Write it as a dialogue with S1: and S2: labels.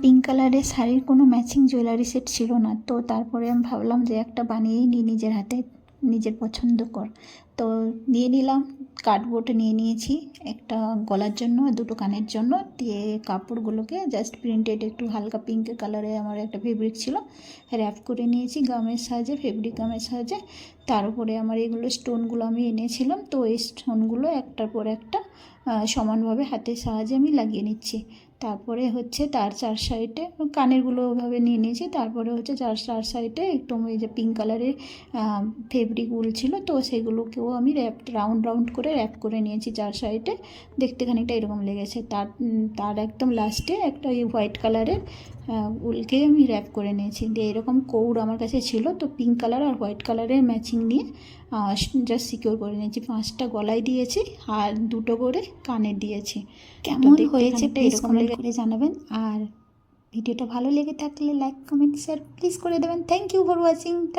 S1: Pink কালারের শাড়ির কোনো ম্যাচিং জুয়েলারি সেট ছিল না, তো তারপরে আমি ভাবলাম যে একটা বানিয়েই নিই নিজের হাতে, নিজের পছন্দ কর। তো নিয়ে নিলাম, কার্ডবোর্ডে নিয়ে নিয়েছি একটা গলার জন্য, দুটো কানের জন্য, দিয়ে কাপড়গুলোকে জাস্ট প্রিন্টেড একটু হালকা পিঙ্ক কালারে আমার একটা ফেব্রিক ছিল, র্যাপ করে নিয়েছি গামের সাহায্যে, ফেব্রিক গামের সাহায্যে। তার উপরে আমার এগুলো স্টোনগুলো আমি এনেছিলাম, তো এই স্টোনগুলো একটার পর একটা সমানভাবে হাতের সাহায্যে আমি লাগিয়ে নিচ্ছি। তারপরে হচ্ছে তার চার সাইডে কানেরগুলো ওভাবে নিয়ে নিয়েছি। তারপরে হচ্ছে চার সাইডে একটু ওই যে পিঙ্ক কালারের ফেব্রিক উল ছিল, তো সেগুলোকেও আমি রাউন্ড করে র্যাপ করে নিয়েছি চার সাইডে। দেখতে খানিকটা এরকম লেগেছে। তার একদম লাস্টে একটা এই হোয়াইট কালারের উলকে আমি র্যাপ করে নিয়েছি। দিয়ে এরকম কৌড় আমার কাছে ছিল, তো পিঙ্ক কালার আর হোয়াইট কালারের ম্যাচিং নিয়ে জাস্ট সিকিওর করে নিয়েছি। 5টা গলায় দিয়েছি আর 2টো করে কানে দিয়েছি। কেমন হয়েছে প্লিজ কমেন্ট করে জানাবেন। আর ভিডিওটা ভালো লেগে থাকলে লাইক কমেন্ট শেয়ার প্লিজ করে দেবেন। Thank you for watching.